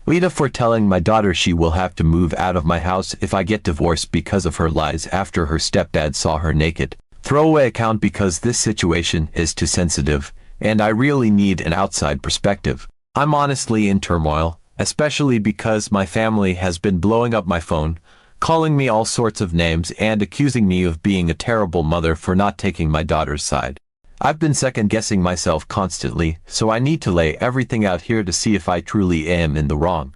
AITAH for telling my daughter she will have to move out of my house if I get divorced because of her lies after her stepdad saw her naked. Throwaway account because this situation is too sensitive, and I really need an outside perspective. I'm honestly in turmoil, especially because my family has been blowing up my phone, calling me all sorts of names and accusing me of being a terrible mother for not taking my daughter's side. I've been second-guessing myself constantly, so I need to lay everything out here to see if I truly am in the wrong.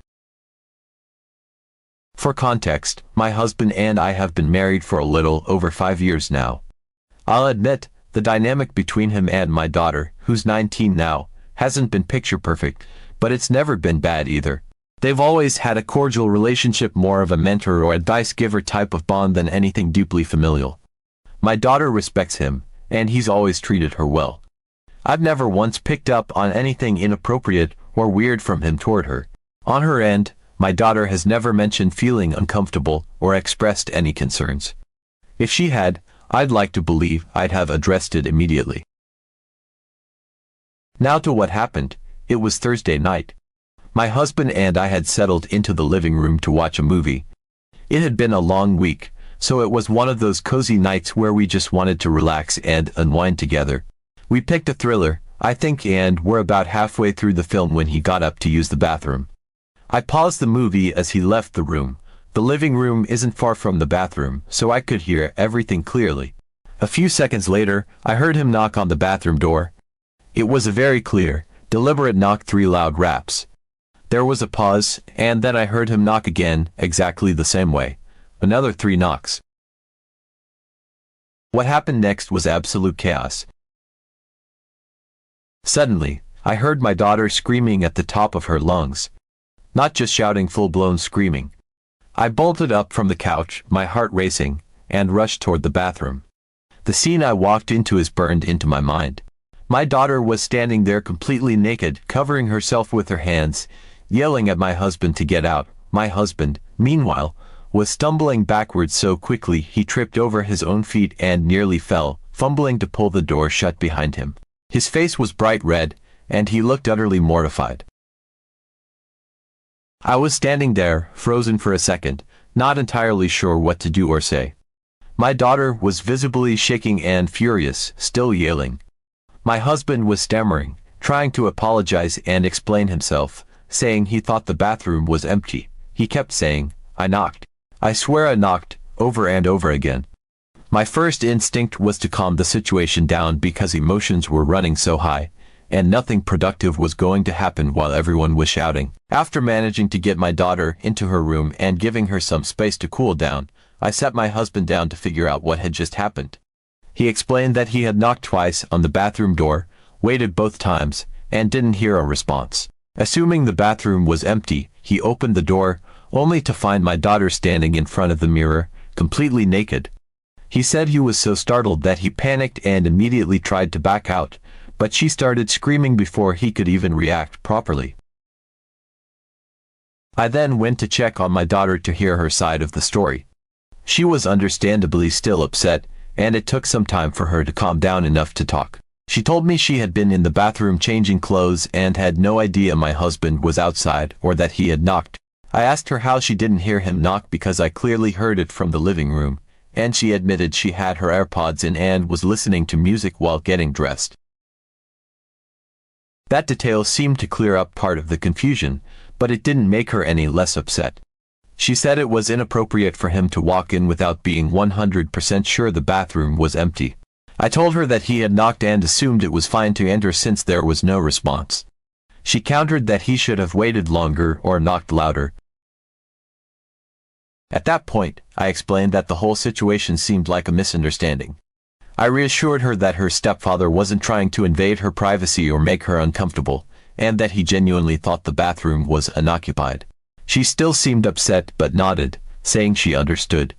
For context, my husband and I have been married for a little over 5 years now. I'll admit, the dynamic between him and my daughter, who's 19 now, hasn't been picture perfect, but it's never been bad either. They've always had a cordial relationship, more of a mentor or advice giver type of bond than anything deeply familial. My daughter respects him, and he's always treated her well. I've never once picked up on anything inappropriate or weird from him toward her. On her end, my daughter has never mentioned feeling uncomfortable or expressed any concerns. If she had, I'd like to believe I'd have addressed it immediately. Now to what happened. It was Thursday night. My husband and I had settled into the living room to watch a movie. It had been a long week, so it was one of those cozy nights where we just wanted to relax and unwind together. We picked a thriller, I think, and were about halfway through the film when he got up to use the bathroom. I paused the movie as he left the room. The living room isn't far from the bathroom, so I could hear everything clearly. A few seconds later, I heard him knock on the bathroom door. It was a very clear, deliberate knock, 3 loud raps. There was a pause, and then I heard him knock again, exactly the same way. Another 3 knocks. What happened next was absolute chaos. Suddenly, I heard my daughter screaming at the top of her lungs. Not just shouting, full-blown screaming. I bolted up from the couch, my heart racing, and rushed toward the bathroom. The scene I walked into is burned into my mind. My daughter was standing there completely naked, covering herself with her hands, yelling at my husband to get out. My husband, meanwhile, was stumbling backwards so quickly he tripped over his own feet and nearly fell, fumbling to pull the door shut behind him. His face was bright red, and he looked utterly mortified. I was standing there, frozen for a second, not entirely sure what to do or say. My daughter was visibly shaking and furious, still yelling. My husband was stammering, trying to apologize and explain himself, saying he thought the bathroom was empty. He kept saying, "I knocked. I swear I knocked," over and over again. My first instinct was to calm the situation down because emotions were running so high, and nothing productive was going to happen while everyone was shouting. After managing to get my daughter into her room and giving her some space to cool down, I sat my husband down to figure out what had just happened. He explained that he had knocked twice on the bathroom door, waited both times, and didn't hear a response. Assuming the bathroom was empty, he opened the door, only to find my daughter standing in front of the mirror, completely naked. He said he was so startled that he panicked and immediately tried to back out, but she started screaming before he could even react properly. I then went to check on my daughter to hear her side of the story. She was understandably still upset, and it took some time for her to calm down enough to talk. She told me she had been in the bathroom changing clothes and had no idea my husband was outside or that he had knocked. I asked her how she didn't hear him knock because I clearly heard it from the living room, and she admitted she had her AirPods in and was listening to music while getting dressed. That detail seemed to clear up part of the confusion, but it didn't make her any less upset. She said it was inappropriate for him to walk in without being 100% sure the bathroom was empty. I told her that he had knocked and assumed it was fine to enter since there was no response. She countered that he should have waited longer or knocked louder. At that point, I explained that the whole situation seemed like a misunderstanding. I reassured her that her stepfather wasn't trying to invade her privacy or make her uncomfortable, and that he genuinely thought the bathroom was unoccupied. She still seemed upset but nodded, saying she understood.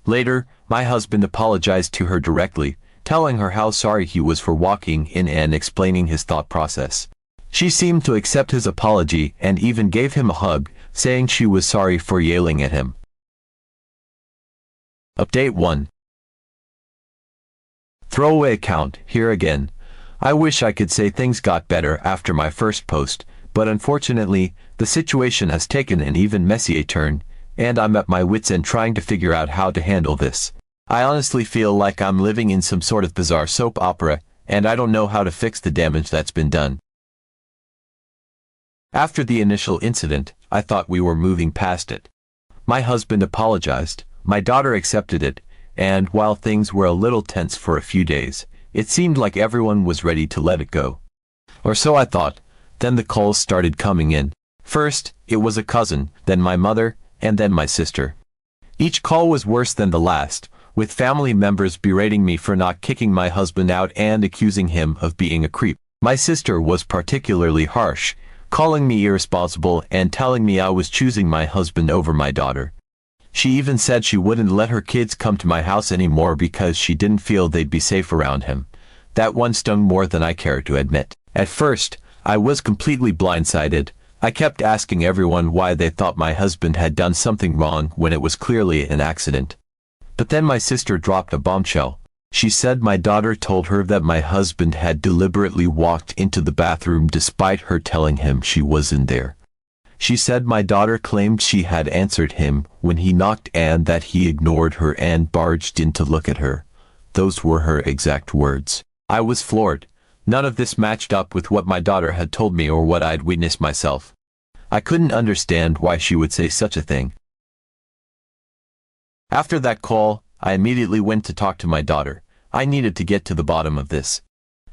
Later, my husband apologized to her directly, telling her how sorry he was for walking in and explaining his thought process. She seemed to accept his apology and even gave him a hug, saying she was sorry for yelling at him. Update 1. Throwaway account, here again. I wish I could say things got better after my first post, but unfortunately, the situation has taken an even messier turn, and I'm at my wits' end trying to figure out how to handle this. I honestly feel like I'm living in some sort of bizarre soap opera, and I don't know how to fix the damage that's been done. After the initial incident, I thought we were moving past it. My husband apologized, my daughter accepted it, and while things were a little tense for a few days, it seemed like everyone was ready to let it go. Or so I thought. Then the calls started coming in. First, it was a cousin, then my mother, and then my sister. Each call was worse than the last, with family members berating me for not kicking my husband out and accusing him of being a creep. My sister was particularly harsh, calling me irresponsible and telling me I was choosing my husband over my daughter. She even said she wouldn't let her kids come to my house anymore because she didn't feel they'd be safe around him. That one stung more than I cared to admit. At first, I was completely blindsided. I kept asking everyone why they thought my husband had done something wrong when it was clearly an accident. But then my sister dropped a bombshell. She said my daughter told her that my husband had deliberately walked into the bathroom despite her telling him she wasn't there. She said my daughter claimed she had answered him when he knocked and that he ignored her and barged in to look at her. Those were her exact words. I was floored. None of this matched up with what my daughter had told me or what I'd witnessed myself. I couldn't understand why she would say such a thing. After that call, I immediately went to talk to my daughter. I needed to get to the bottom of this.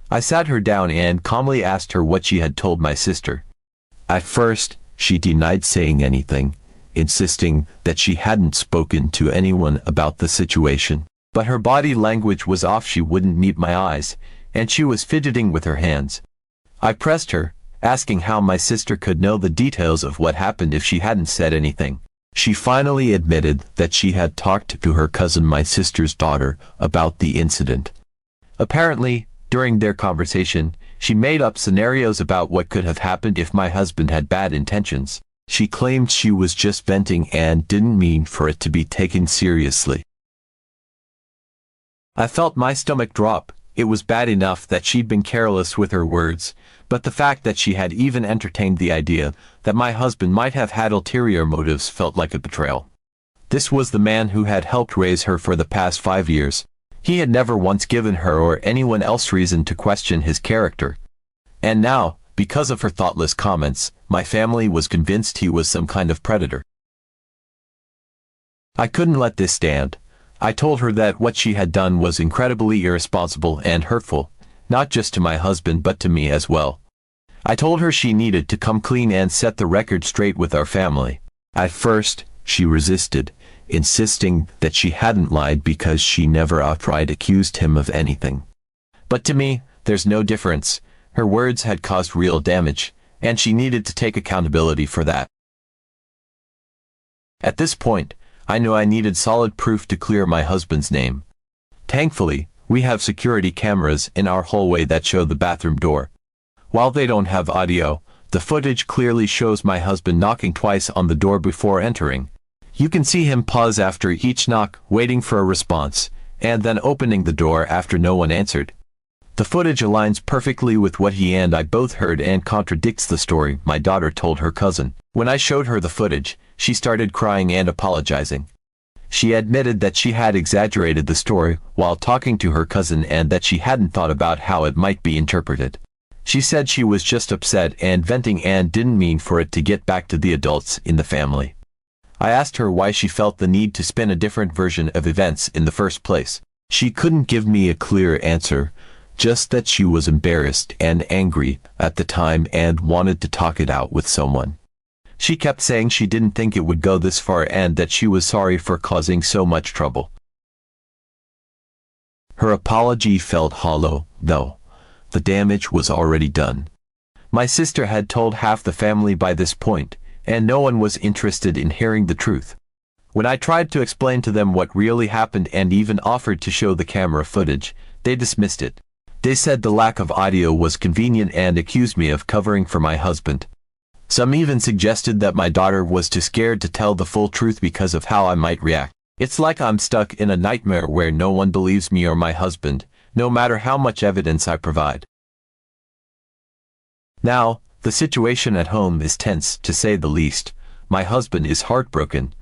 I sat her down and calmly asked her what she had told my sister. At first, she denied saying anything, insisting that she hadn't spoken to anyone about the situation. But her body language was off. She wouldn't meet my eyes, and she was fidgeting with her hands. I pressed her, asking how my sister could know the details of what happened if she hadn't said anything. She finally admitted that she had talked to her cousin, my sister's daughter, about the incident. Apparently, during their conversation, she made up scenarios about what could have happened if my husband had bad intentions. She claimed she was just venting and didn't mean for it to be taken seriously. I felt my stomach drop. It was bad enough that she'd been careless with her words, but the fact that she had even entertained the idea that my husband might have had ulterior motives felt like a betrayal. This was the man who had helped raise her for the past 5 years. He had never once given her or anyone else reason to question his character. And now, because of her thoughtless comments, my family was convinced he was some kind of predator. I couldn't let this stand. I told her that what she had done was incredibly irresponsible and hurtful, not just to my husband but to me as well. I told her she needed to come clean and set the record straight with our family. At first, she resisted, insisting that she hadn't lied because she never outright accused him of anything. But to me, there's no difference. Her words had caused real damage, and she needed to take accountability for that. At this point, I knew I needed solid proof to clear my husband's name. Thankfully, we have security cameras in our hallway that show the bathroom door. While they don't have audio, the footage clearly shows my husband knocking twice on the door before entering. You can see him pause after each knock, waiting for a response, and then opening the door after no one answered. The footage aligns perfectly with what he and I both heard and contradicts the story my daughter told her cousin. When I showed her the footage, she started crying and apologizing. She admitted that she had exaggerated the story while talking to her cousin and that she hadn't thought about how it might be interpreted. She said she was just upset and venting and didn't mean for it to get back to the adults in the family. I asked her why she felt the need to spin a different version of events in the first place. She couldn't give me a clear answer, just that she was embarrassed and angry at the time and wanted to talk it out with someone. She kept saying she didn't think it would go this far and that she was sorry for causing so much trouble. Her apology felt hollow, though. The damage was already done. My sister had told half the family by this point, and no one was interested in hearing the truth. When I tried to explain to them what really happened and even offered to show the camera footage, they dismissed it. They said the lack of audio was convenient and accused me of covering for my husband. Some even suggested that my daughter was too scared to tell the full truth because of how I might react. It's like I'm stuck in a nightmare where no one believes me or my husband, no matter how much evidence I provide. Now, The situation at home is tense, to say the least. My husband is heartbroken.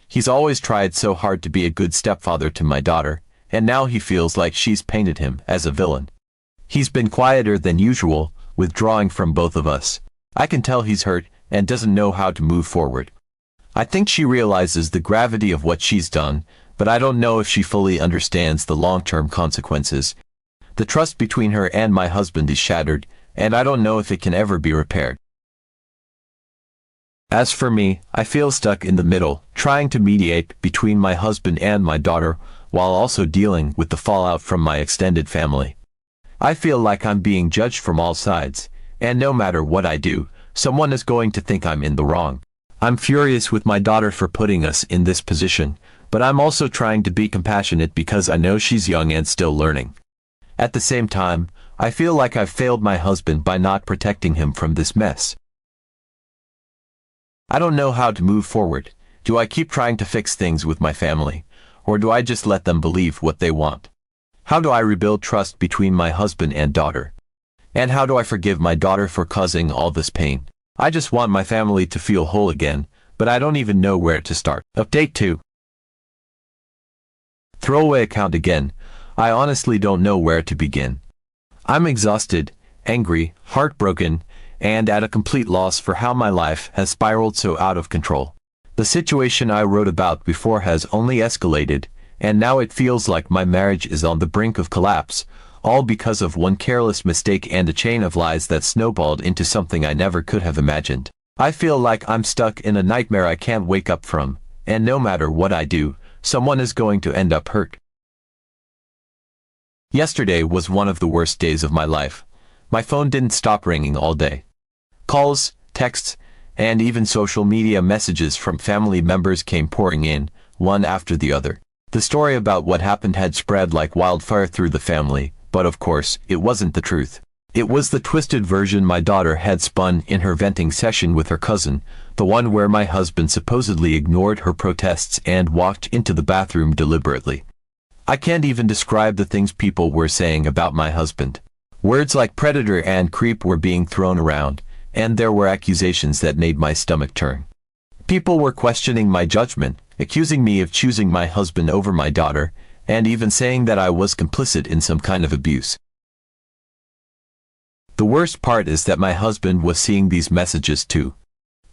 He's always tried so hard to be a good stepfather to my daughter, and now he feels like she's painted him as a villain. He's been quieter than usual, withdrawing from both of us. I can tell he's hurt and doesn't know how to move forward. I think she realizes the gravity of what she's done, but I don't know if she fully understands the long-term consequences. The trust between her and my husband is shattered, and I don't know if it can ever be repaired. As for me, I feel stuck in the middle, trying to mediate between my husband and my daughter, while also dealing with the fallout from my extended family. I feel like I'm being judged from all sides, and no matter what I do, someone is going to think I'm in the wrong. I'm furious with my daughter for putting us in this position, but I'm also trying to be compassionate because I know she's young and still learning. At the same time, I feel like I've failed my husband by not protecting him from this mess. I don't know how to move forward. Do I keep trying to fix things with my family, or do I just let them believe what they want? How do I rebuild trust between my husband and daughter? And how do I forgive my daughter for causing all this pain? I just want my family to feel whole again, but I don't even know where to start. Update 2. Throwaway account again. I honestly don't know where to begin. I'm exhausted, angry, heartbroken, and at a complete loss for how my life has spiraled so out of control. The situation I wrote about before has only escalated, and now it feels like my marriage is on the brink of collapse, all because of one careless mistake and a chain of lies that snowballed into something I never could have imagined. I feel like I'm stuck in a nightmare I can't wake up from, and no matter what I do, someone is going to end up hurt. Yesterday was one of the worst days of my life. My phone didn't stop ringing all day. Calls, texts, and even social media messages from family members came pouring in, one after the other. The story about what happened had spread like wildfire through the family, but of course, it wasn't the truth. It was the twisted version my daughter had spun in her venting session with her cousin, the one where my husband supposedly ignored her protests and walked into the bathroom deliberately. I can't even describe the things people were saying about my husband. Words like predator and creep were being thrown around, and there were accusations that made my stomach turn. People were questioning my judgment, accusing me of choosing my husband over my daughter, and even saying that I was complicit in some kind of abuse. The worst part is that my husband was seeing these messages too.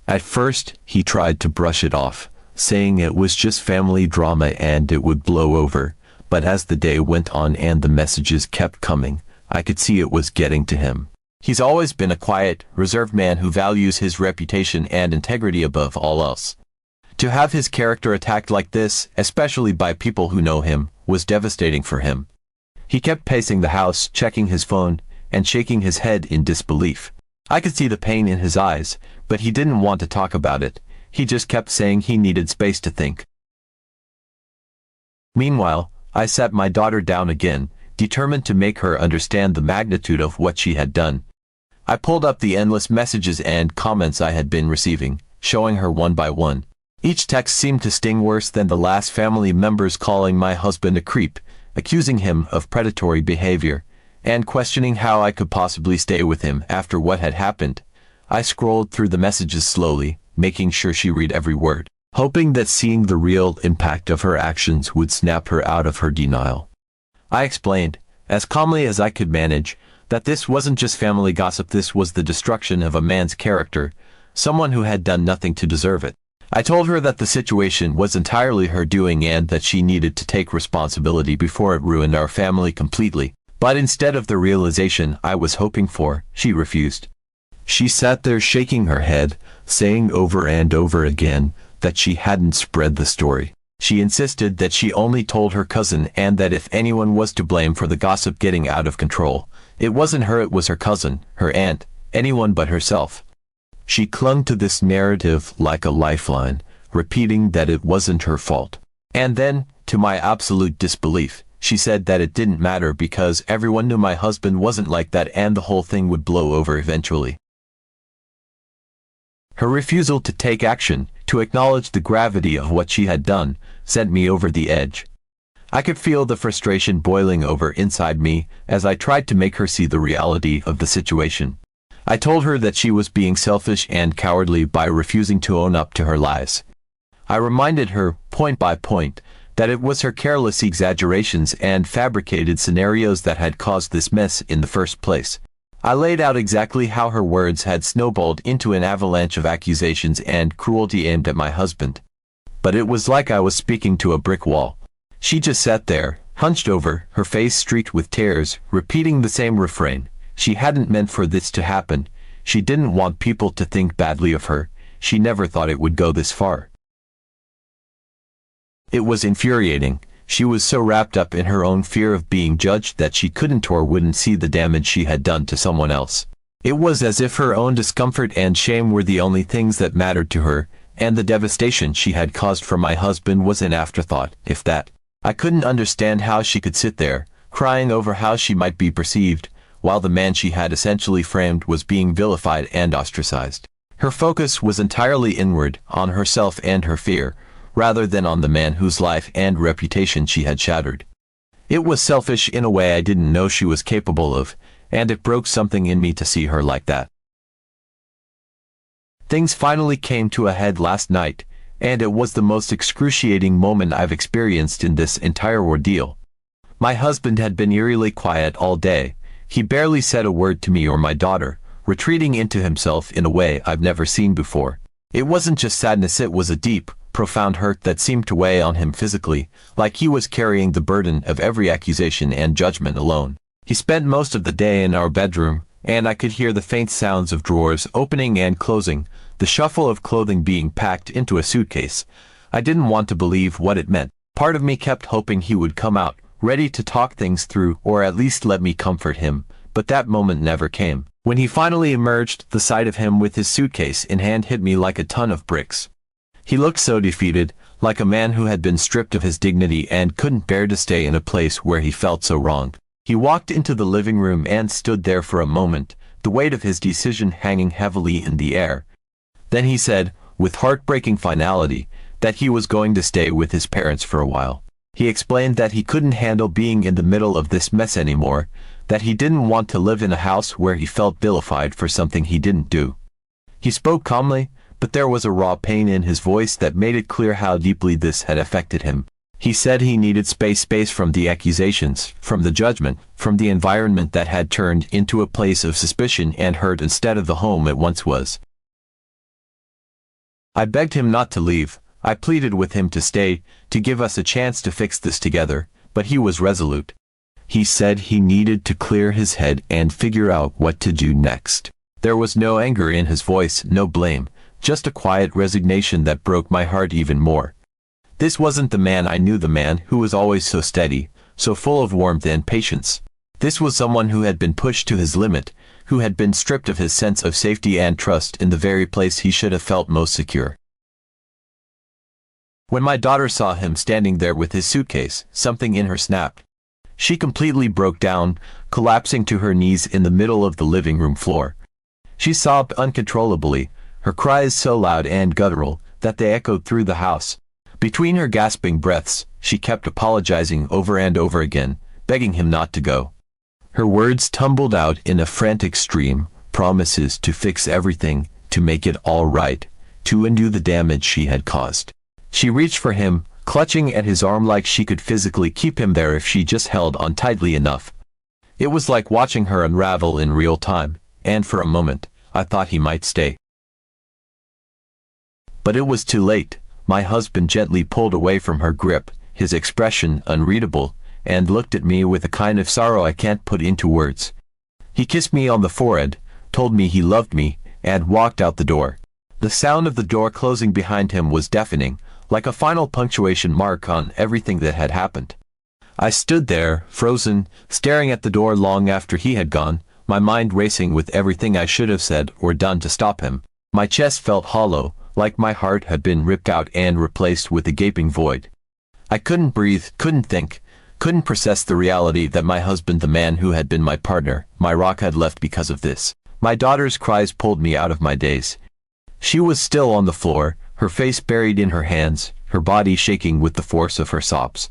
At first, he tried to brush it off, saying it was just family drama and it would blow over, but as the day went on and the messages kept coming, I could see it was getting to him. He's always been a quiet, reserved man who values his reputation and integrity above all else. To have his character attacked like this, especially by people who know him, was devastating for him. He kept pacing the house, checking his phone, and shaking his head in disbelief. I could see the pain in his eyes, but he didn't want to talk about it. He just kept saying he needed space to think. Meanwhile, I sat my daughter down again, determined to make her understand the magnitude of what she had done. I pulled up the endless messages and comments I had been receiving, showing her one by one. Each text seemed to sting worse than the last, family members calling my husband a creep, accusing him of predatory behavior, and questioning how I could possibly stay with him after what had happened. I scrolled through the messages slowly, making sure she read every word, hoping that seeing the real impact of her actions would snap her out of her denial. I explained, as calmly as I could manage, that this wasn't just family gossip, this was the destruction of a man's character, someone who had done nothing to deserve it. I told her that the situation was entirely her doing and that she needed to take responsibility before it ruined our family completely, but instead of the realization I was hoping for, she refused. She sat there shaking her head, saying over and over again that she hadn't spread the story. She insisted that she only told her cousin and that if anyone was to blame for the gossip getting out of control, it wasn't her, it was her cousin, her aunt, anyone but herself. She clung to this narrative like a lifeline, repeating that it wasn't her fault. And then, to my absolute disbelief, she said that it didn't matter because everyone knew my husband wasn't like that and the whole thing would blow over eventually. Her refusal to take action, to acknowledge the gravity of what she had done, sent me over the edge. I could feel the frustration boiling over inside me as I tried to make her see the reality of the situation. I told her that she was being selfish and cowardly by refusing to own up to her lies. I reminded her, point by point, that it was her careless exaggerations and fabricated scenarios that had caused this mess in the first place. I laid out exactly how her words had snowballed into an avalanche of accusations and cruelty aimed at my husband. But it was like I was speaking to a brick wall. She just sat there, hunched over, her face streaked with tears, repeating the same refrain. She hadn't meant for this to happen. She didn't want people to think badly of her. She never thought it would go this far. It was infuriating. She was so wrapped up in her own fear of being judged that she couldn't or wouldn't see the damage she had done to someone else. It was as if her own discomfort and shame were the only things that mattered to her, and the devastation she had caused for my husband was an afterthought, if that. I couldn't understand how she could sit there, crying over how she might be perceived, while the man she had essentially framed was being vilified and ostracized. Her focus was entirely inward, on herself and her fear, rather than on the man whose life and reputation she had shattered. It was selfish in a way I didn't know she was capable of, and it broke something in me to see her like that. Things finally came to a head last night, and it was the most excruciating moment I've experienced in this entire ordeal. My husband had been eerily quiet all day. He barely said a word to me or my daughter, retreating into himself in a way I've never seen before. It wasn't just sadness, it was a deep, profound hurt that seemed to weigh on him physically, like he was carrying the burden of every accusation and judgment alone. He spent most of the day in our bedroom, and I could hear the faint sounds of drawers opening and closing, the shuffle of clothing being packed into a suitcase. I didn't want to believe what it meant. Part of me kept hoping he would come out, ready to talk things through or at least let me comfort him, but that moment never came. When he finally emerged, the sight of him with his suitcase in hand hit me like a ton of bricks. He looked so defeated, like a man who had been stripped of his dignity and couldn't bear to stay in a place where he felt so wronged. He walked into the living room and stood there for a moment, the weight of his decision hanging heavily in the air. Then he said, with heartbreaking finality, that he was going to stay with his parents for a while. He explained that he couldn't handle being in the middle of this mess anymore, that he didn't want to live in a house where he felt vilified for something he didn't do. He spoke calmly, but there was a raw pain in his voice that made it clear how deeply this had affected him. He said he needed space from the accusations, from the judgment, from the environment that had turned into a place of suspicion and hurt instead of the home it once was. I begged him not to leave. I pleaded with him to stay, to give us a chance to fix this together, but he was resolute. He said he needed to clear his head and figure out what to do next. There was no anger in his voice, no blame, just a quiet resignation that broke my heart even more. This wasn't the man I knew, the man who was always so steady, so full of warmth and patience. This was someone who had been pushed to his limit, who had been stripped of his sense of safety and trust in the very place he should have felt most secure. When my daughter saw him standing there with his suitcase, something in her snapped. She completely broke down, collapsing to her knees in the middle of the living room floor. She sobbed uncontrollably, her cries so loud and guttural that they echoed through the house. Between her gasping breaths, she kept apologizing over and over again, begging him not to go. Her words tumbled out in a frantic stream, promises to fix everything, to make it all right, to undo the damage she had caused. She reached for him, clutching at his arm like she could physically keep him there if she just held on tightly enough. It was like watching her unravel in real time, and for a moment, I thought he might stay. But it was too late. My husband gently pulled away from her grip, his expression unreadable, and looked at me with a kind of sorrow I can't put into words. He kissed me on the forehead, told me he loved me, and walked out the door. The sound of the door closing behind him was deafening, like a final punctuation mark on everything that had happened. I stood there, frozen, staring at the door long after he had gone, my mind racing with everything I should have said or done to stop him. My chest felt hollow, like my heart had been ripped out and replaced with a gaping void. I couldn't breathe, couldn't think, couldn't process the reality that my husband, the man who had been my partner, my rock, had left because of this. My daughter's cries pulled me out of my daze. She was still on the floor, her face buried in her hands, her body shaking with the force of her sobs.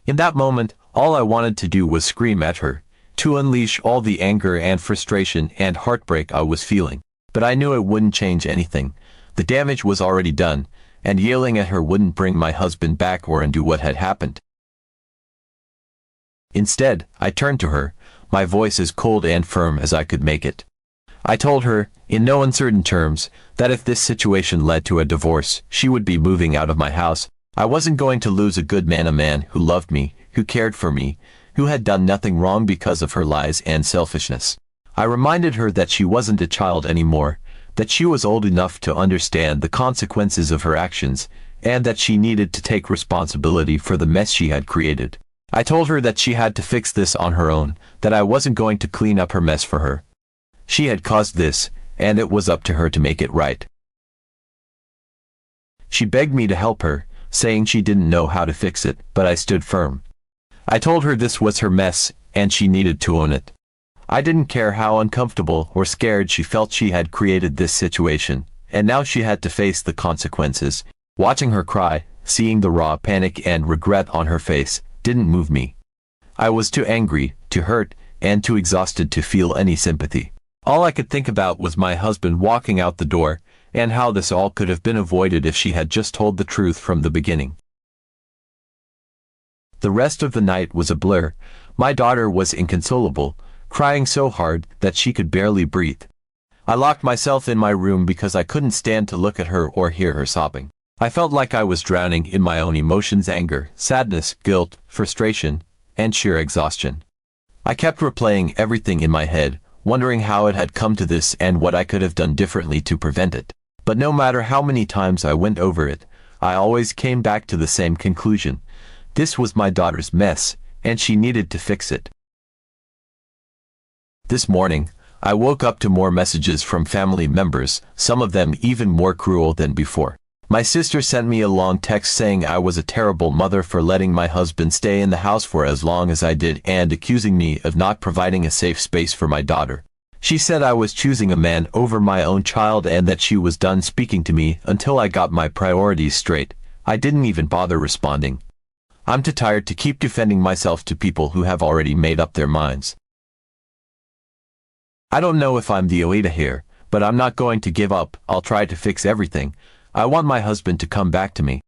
In that moment, all I wanted to do was scream at her, to unleash all the anger and frustration and heartbreak I was feeling. But I knew it wouldn't change anything. The damage was already done, and yelling at her wouldn't bring my husband back or undo what had happened. Instead, I turned to her, my voice as cold and firm as I could make it. I told her, in no uncertain terms, that if this situation led to a divorce, she would be moving out of my house. I wasn't going to lose a good man, a man who loved me, who cared for me, who had done nothing wrong because of her lies and selfishness. I reminded her that she wasn't a child anymore, that she was old enough to understand the consequences of her actions, and that she needed to take responsibility for the mess she had created. I told her that she had to fix this on her own, that I wasn't going to clean up her mess for her. She had caused this, and it was up to her to make it right. She begged me to help her, saying she didn't know how to fix it, but I stood firm. I told her this was her mess, and she needed to own it. I didn't care how uncomfortable or scared she felt she had created this situation, and now she had to face the consequences. Watching her cry, seeing the raw panic and regret on her face, didn't move me. I was too angry, too hurt, and too exhausted to feel any sympathy. All I could think about was my husband walking out the door, and how this all could have been avoided if she had just told the truth from the beginning. The rest of the night was a blur. My daughter was inconsolable, crying so hard that she could barely breathe. I locked myself in my room because I couldn't stand to look at her or hear her sobbing. I felt like I was drowning in my own emotions: anger, sadness, guilt, frustration, and sheer exhaustion. I kept replaying everything in my head, wondering how it had come to this and what I could have done differently to prevent it. But no matter how many times I went over it, I always came back to the same conclusion. This was my daughter's mess, and she needed to fix it. This morning, I woke up to more messages from family members, some of them even more cruel than before. My sister sent me a long text saying I was a terrible mother for letting my husband stay in the house for as long as I did and accusing me of not providing a safe space for my daughter. She said I was choosing a man over my own child and that she was done speaking to me until I got my priorities straight. I didn't even bother responding. I'm too tired to keep defending myself to people who have already made up their minds. I don't know if I'm the AITAH here, but I'm not going to give up. I'll try to fix everything. I want my husband to come back to me.